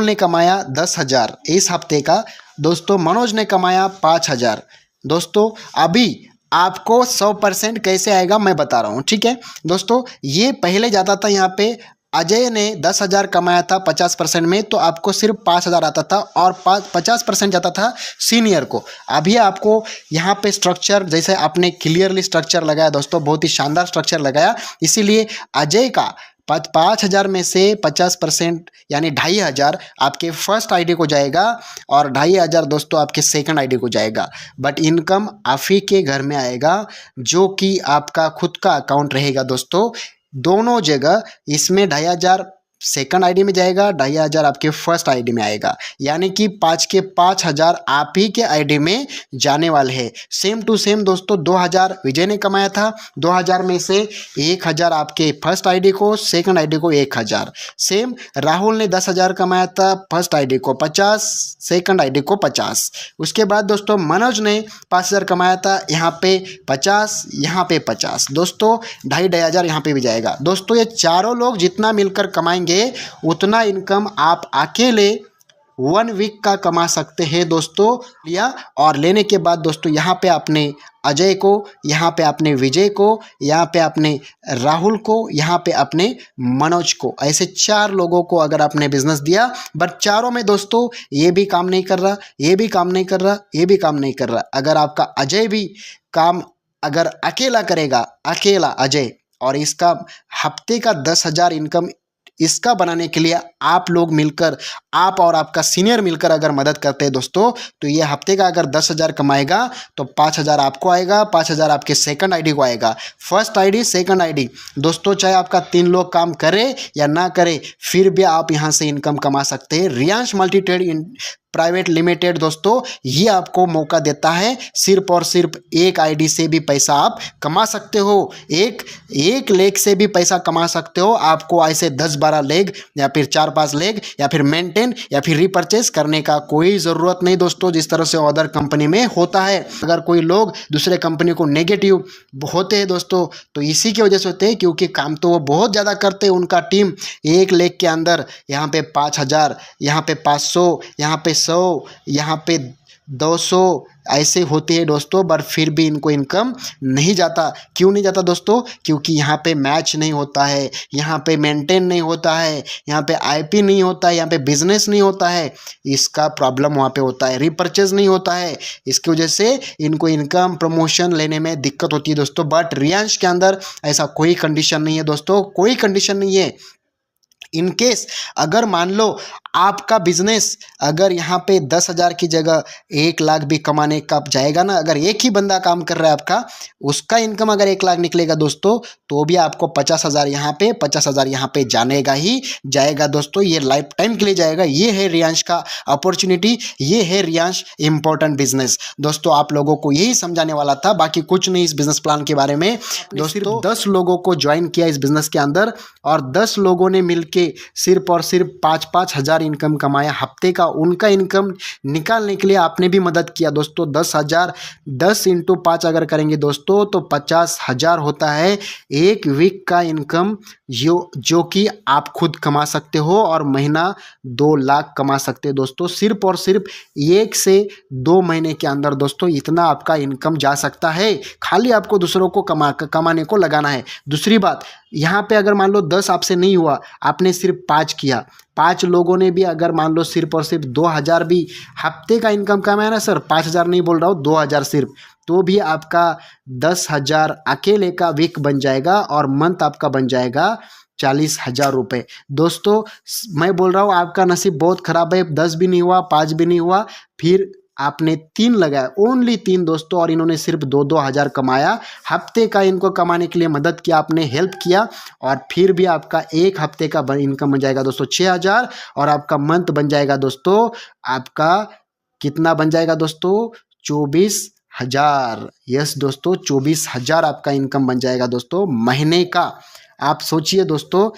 ने कमाया 10,000 इस हफ्ते का। दोस्तों मनोज ने कमाया 5,000। दोस्तों अभी आपको 100% कैसे आएगा मैं बता रहा हूँ, ठीक है दोस्तों। ये पहले जाता था, यहाँ पे अजय ने 10,000 कमाया था 50% में, तो आपको सिर्फ 5,000 आता था, और 50% जाता था सीनियर को। अभी आपको यहाँ पे स्ट्रक्चर, जैसे आपने क्लियरली स्ट्रक्चर लगाया दोस्तों, बहुत ही शानदार स्ट्रक्चर लगाया, इसीलिए अजय का 5,000 में से 50% यानी 2,500 आपके फर्स्ट आईडी को जाएगा, और 2,500 दोस्तों आपके सेकंड आईडी को जाएगा। बट इनकम आप ही के घर में आएगा, जो कि आपका खुद का अकाउंट रहेगा दोस्तों, दोनों जगह। इसमें 2,500 सेकंड आईडी में जाएगा, 2500 आपके फर्स्ट आईडी में आएगा, यानी कि 5 के 5000 आप ही के आईडी में जाने वाले हैं। सेम टू सेम दोस्तों 2000 विजय ने कमाया था, 2000 में से 1000 आपके फर्स्ट आईडी को, सेकंड आईडी को 1000। सेम राहुल ने 10,000 कमाया था, फर्स्ट आईडी को 50, सेकंड आईडी को 50। उसके बाद दोस्तों मनोज ने 5000 कमाया था, यहाँ पे 50, यहाँ पे 50। दोस्तों 2500 यहाँ पे भी जाएगा। दोस्तों ये चारों लोग जितना मिलकर कमाएंगे उतना इनकम आप अकेले 1 वीक का कमा सकते हैं दोस्तों। लिया और लेने के बाद दोस्तों यहाँ पे आपने अजय को, यहाँ पे आपने विजय को, यहाँ पे आपने राहुल को, यहाँ पे आपने मनोज को, ऐसे 4 लोगों को अगर आपने बिजनेस दिया, बट चारों में दोस्तों ये भी काम नहीं कर रहा, ये भी काम नहीं कर रहा, ये भी काम नहीं कर रहा। अगर आपका अजय भी काम अगर अकेला करेगा, अकेला अजय, और इसका हफ्ते का 10,000 इनकम इसका बनाने के लिए आप लोग मिलकर, आप और आपका सीनियर मिलकर अगर मदद करते हैं दोस्तों, तो ये हफ्ते का अगर 10,000 कमाएगा तो 5,000 आपको आएगा, 5,000 आपके सेकंड आईडी को आएगा। फर्स्ट आईडी, सेकंड आईडी दोस्तों, चाहे आपका 3 लोग काम करे या ना करे, फिर भी आप यहाँ से इनकम कमा सकते हैं। Riyansh multi trade private limited दोस्तों ये आपको मौका देता है, सिर्फ और सिर्फ एक आईडी से भी पैसा आप कमा सकते हो, एक लेग से भी पैसा कमा सकते हो। आपको ऐसे 10-12 लेग या फिर 4-5 लेग या फिर मेंटेन या फिर रिपर्चेस करने का कोई ज़रूरत नहीं दोस्तों, जिस तरह से अदर कंपनी में होता है। अगर कोई लोग दूसरे कंपनी को नेगेटिव होते हैं दोस्तों, तो इसी की वजह से होते हैं, क्योंकि काम तो वो बहुत ज़्यादा करते हैं। उनका टीम एक लेग के अंदर यहाँ पे 5,000, यहाँ पे 500, यहाँ पे 100, यहाँ पे 200 ऐसे होते हैं दोस्तों, पर फिर भी इनको इनकम नहीं जाता। क्यों नहीं जाता दोस्तों? क्योंकि यहाँ पे मैच नहीं होता है, यहाँ पे मेंटेन नहीं होता है, यहाँ पे आईपी नहीं होता है, यहाँ पे बिजनेस नहीं होता है। इसका प्रॉब्लम वहाँ पे होता है, रिपर्चेज नहीं होता है। इसकी वजह से इनको इनकम प्रमोशन लेने में दिक्कत होती है दोस्तों। बट रियांश के अंदर ऐसा कोई कंडीशन नहीं है दोस्तों, कोई कंडीशन नहीं है। इनकेस अगर मान लो आपका बिजनेस अगर यहाँ पे 10,000 की जगह 1 लाख भी कमाने का जाएगा ना, अगर एक ही बंदा काम कर रहा है आपका, उसका इनकम अगर 1 लाख निकलेगा दोस्तों, तो भी आपको 50,000 यहाँ पे, 50,000 यहाँ पे जानेगा ही जाएगा दोस्तों। ये लाइफ टाइम के लिए जाएगा। ये है रियांश का अपॉर्चुनिटी, ये है रियांश इम्पोर्टेंट बिजनेस दोस्तों। आप लोगों को यही समझाने वाला था, बाकी कुछ नहीं इस बिजनेस प्लान के बारे में दोस्तों। 10 लोगों को ज्वाइन किया इस बिजनेस के अंदर, और 10 लोगों ने मिलके सिर्फ और सिर्फ 5-5 हज़ार इनकम कमाया हफ्ते का। उनका इनकम निकालने के लिए आपने भी मदद किया दोस्तों। 10,000, 10 × 5 अगर करेंगे दोस्तों तो 50,000 होता है एक वीक का इनकम, जो कि आप खुद कमा सकते हो, और महीना 2 लाख कमा सकते हैं दोस्तों। सिर्फ और सिर्फ 1 से 2 महीने के अंदर दोस्तों इतना आपका इनकम जा सकता है। खाली आपको दूसरों को कमाने को लगाना है। दूसरी बात, यहाँ पे अगर मान लो 10 आपसे नहीं हुआ, आपने सिर्फ 5 किया, 5 लोगों ने भी अगर मान लो सिर्फ और सिर्फ 2,000 भी हफ्ते का इनकम कमाया ना सर, 5,000 नहीं बोल रहा हूँ, 2,000 सिर्फ, तो भी आपका 10,000 अकेले का वीक बन जाएगा, और मंथ आपका बन जाएगा 40,000 रुपये दोस्तों। मैं बोल रहा हूँ आपका नसीब बहुत ख़राब है, 10 भी नहीं हुआ, 5 भी नहीं हुआ, फिर आपने 3 लगाया, ओनली 3 दोस्तों, और इन्होंने सिर्फ 2-2 हज़ार कमाया हफ्ते का। इनको कमाने के लिए मदद किया आपने, हेल्प किया, और फिर भी आपका एक हफ्ते का इनकम बन जाएगा दोस्तों 6,000, और आपका मंथ बन जाएगा दोस्तों, आपका कितना बन जाएगा दोस्तों? 24,000। यस दोस्तों, 24,000 आपका इनकम बन जाएगा दोस्तों महीने का। आप सोचिए दोस्तों,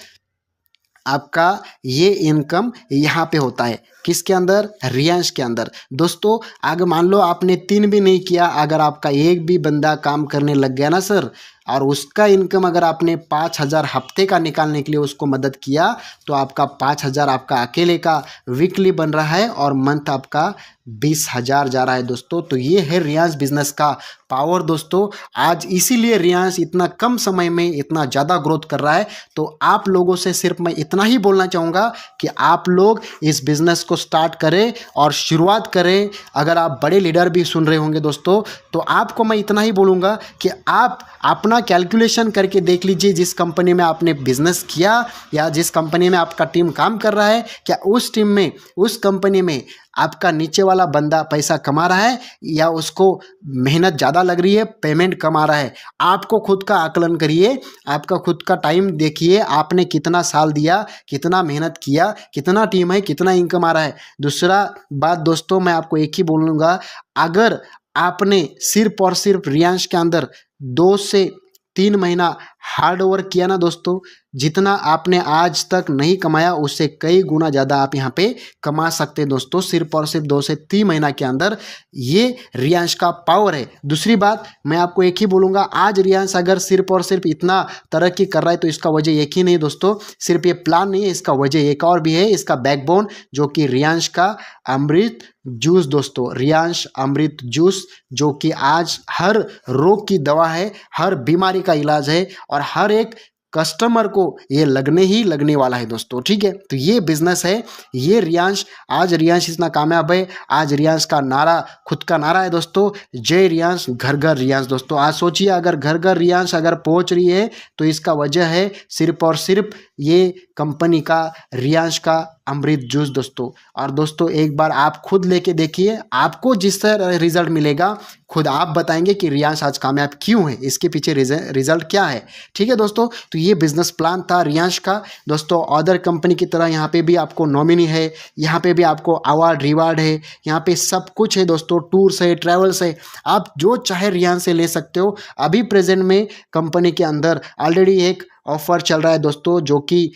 आपका ये इनकम यहाँ पे होता है किसके अंदर? रियांश के अंदर दोस्तों। अगर मान लो आपने 3 भी नहीं किया, अगर आपका एक भी बंदा काम करने लग गया ना सर, और उसका इनकम अगर आपने 5,000 हफ्ते का निकालने के लिए उसको मदद किया, तो आपका 5,000 आपका अकेले का वीकली बन रहा है, और मंथ आपका 20,000 जा रहा है दोस्तों। तो ये है रियांश बिजनेस का पावर दोस्तों। आज इसीलिए रियांश इतना कम समय में इतना ज़्यादा ग्रोथ कर रहा है। तो आप लोगों से सिर्फ मैं इतना ही बोलना चाहूँगा कि आप लोग इस बिज़नेस को स्टार्ट करें और शुरुआत करें। अगर आप बड़े लीडर भी सुन रहे होंगे दोस्तों, तो आपको मैं इतना ही बोलूँगा कि आप अपना अपना कैलकुलेशन करके देख लीजिए, जिस कंपनी में आपने बिजनेस किया या जिस कंपनी में आपका टीम काम कर रहा है, क्या उस टीम में, उस कंपनी में आपका नीचे वाला बंदा पैसा कमा रहा है या उसको मेहनत ज़्यादा लग रही है, पेमेंट कमा रहा है। आपको खुद का आकलन करिए, आपका खुद का टाइम देखिए, आपने कितना साल दिया, कितना मेहनत किया, कितना टीम है, कितना इनकम आ रहा है। दूसरा बात दोस्तों, मैं आपको एक ही बोलूँगा, अगर आपने सिर्फ और सिर्फ रियांश के अंदर 2 से 3 महीना हार्ड वर्क किया ना दोस्तों, जितना आपने आज तक नहीं कमाया उससे कई गुना ज़्यादा आप यहाँ पे कमा सकते हैं दोस्तों, सिर्फ और सिर्फ 2 से 3 महीना के अंदर। ये रियांश का पावर है। दूसरी बात मैं आपको एक ही बोलूँगा, आज रियांश अगर सिर्फ और सिर्फ इतना तरक्की कर रहा है तो इसका वजह एक ही नहीं दोस्तों, सिर्फ ये प्लान नहीं है, इसका वजह एक और भी है, इसका बैकबोन, जो कि रियांश का अमृत जूस दोस्तों, रियांश अमृत जूस, जो कि आज हर रोग की दवा है, हर बीमारी का इलाज है और हर एक कस्टमर को ये लगने ही लगने वाला है दोस्तों। ठीक है, तो ये बिजनेस है, ये रियांश, आज रियांश इतना कामयाब है, आज रियांश का नारा, खुद का नारा है दोस्तों, जय रियांश, घर घर रियांश दोस्तों। आज सोचिए, अगर घर घर रियांश अगर पहुंच रही है तो इसका वजह है सिर्फ और सिर्फ ये कंपनी का, रियांश का अमृत जूस दोस्तों। और दोस्तों एक बार आप खुद लेके देखिए, आपको जिस तरह रिजल्ट मिलेगा खुद आप बताएंगे कि रियांश आज कामयाब क्यों है, इसके पीछे रिजल्ट क्या है। ठीक है दोस्तों, तो ये बिजनेस प्लान था रियांश का दोस्तों। अदर कंपनी की तरह यहाँ पे भी आपको नॉमिनी है, यहाँ पे भी आपको अवार्ड रिवार्ड है, यहाँ पे सब कुछ है दोस्तों, टूर्स है, ट्रैवल्स है, आप जो चाहे रियांश से ले सकते हो। अभी प्रेजेंट में कंपनी के अंदर ऑलरेडी एक ऑफर चल रहा है दोस्तों, जो कि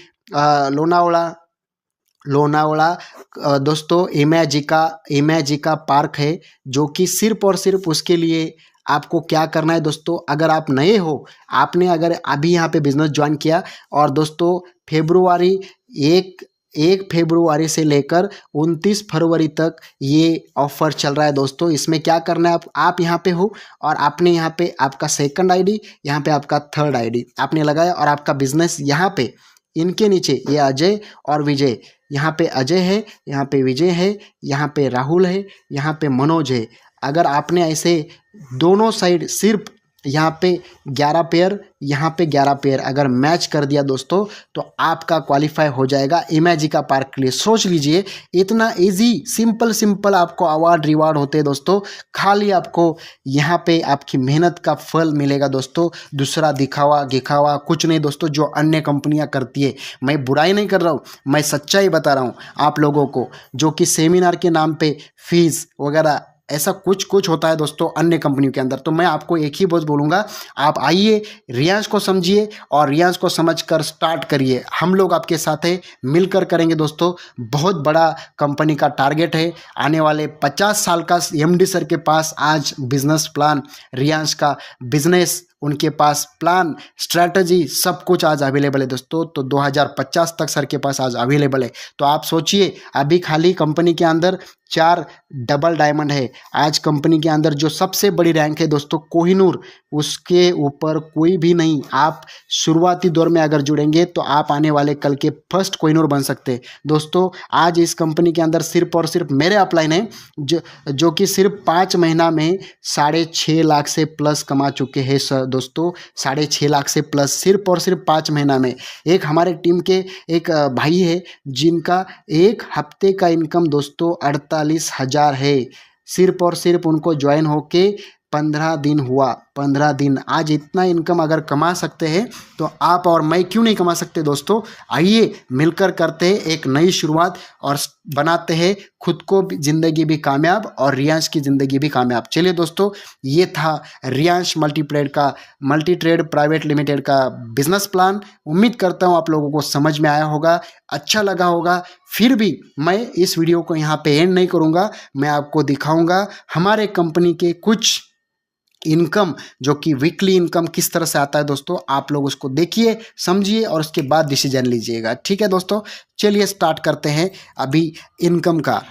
लोनावाला दोस्तों इमेजिका पार्क है, जो कि सिर्फ और सिर्फ उसके लिए आपको क्या करना है दोस्तों, अगर आप नए हो, आपने अगर अभी यहाँ पे बिजनेस ज्वाइन किया और दोस्तों फरवरी 1 फरवरी से लेकर 29 फरवरी तक ये ऑफर चल रहा है दोस्तों। इसमें क्या करना है, आप यहाँ पे हो और आपने यहाँ पे आपका सेकंड आईडी, यहाँ पे आपका थर्ड आईडी आपने लगाया और आपका बिजनेस यहाँ पे, इनके नीचे ये अजय और विजय, यहाँ पे अजय है, यहाँ पे विजय है, यहाँ पे राहुल है, यहाँ पे मनोज है। अगर आपने ऐसे दोनों साइड सिर्फ यहाँ पे 11 पेयर, यहाँ पे 11 पेयर अगर मैच कर दिया दोस्तों, तो आपका क्वालिफाई हो जाएगा इमेजिका पार्क के लिए। सोच लीजिए, इतना इजी, सिंपल आपको अवार्ड रिवार्ड होते हैं दोस्तों, खाली आपको यहाँ पे आपकी मेहनत का फल मिलेगा दोस्तों। दूसरा दिखावा कुछ नहीं दोस्तों, जो अन्य कंपनियां करती है। मैं बुराई नहीं कर रहा हूँ, मैं सच्चाई बता रहा हूँ आप लोगों को, जो कि सेमिनार के नाम पे फीस वगैरह ऐसा कुछ होता है दोस्तों अन्य कंपनियों के अंदर। तो मैं आपको एक ही बात बोलूँगा, आप आइए, रियांश को समझिए और रियांश को समझकर स्टार्ट करिए। हम लोग आपके साथ है, मिलकर करेंगे दोस्तों। बहुत बड़ा कंपनी का टारगेट है, आने वाले 50 साल का एमडी सर के पास आज बिजनेस प्लान, रियांश का बिजनेस, उनके पास प्लान, स्ट्रैटेजी, सब कुछ आज अवेलेबल है दोस्तों। तो 2050 तक सर के पास आज अवेलेबल है। तो आप सोचिए, अभी खाली कंपनी के अंदर 4 डबल डायमंड है। आज कंपनी के अंदर जो सबसे बड़ी रैंक है दोस्तों कोहिनूर, उसके ऊपर कोई भी नहीं। आप शुरुआती दौर में अगर जुड़ेंगे तो आप आने वाले कल के फर्स्ट कोहिनूर बन सकते हैं दोस्तों। आज इस कंपनी के अंदर सिर्फ और सिर्फ मेरे अपलाइन है, जो कि सिर्फ 5 महीना में 6.5 लाख से प्लस कमा चुके हैं सर दोस्तों। 6.5 लाख से प्लस सिर्फ और सिर्फ 5 महीना में। एक हमारे टीम के एक भाई है, जिनका एक हफ्ते का इनकम दोस्तों 48,000 है। सिर्फ और सिर्फ उनको ज्वाइन होके 15 दिन हुआ, 15 दिन। आज इतना इनकम अगर कमा सकते हैं तो आप और मैं क्यों नहीं कमा सकते दोस्तों। आइए मिलकर करते हैं एक नई शुरुआत और बनाते हैं खुद को भी, ज़िंदगी भी कामयाब और रियांश की ज़िंदगी भी कामयाब। चलिए दोस्तों, ये था Riyansh multi trade private limited का बिजनेस प्लान। उम्मीद करता हूँ आप लोगों को समझ में आया होगा, अच्छा लगा होगा। फिर भी मैं इस वीडियो को यहाँ पे एंड नहीं करूँगा, मैं आपको दिखाऊँगा हमारे कंपनी के कुछ इनकम, जो कि वीकली इनकम किस तरह से आता है दोस्तों। आप लोग उसको देखिए, समझिए और उसके बाद डिसीजन लीजिएगा। ठीक है दोस्तों, चलिए स्टार्ट करते हैं अभी इनकम का।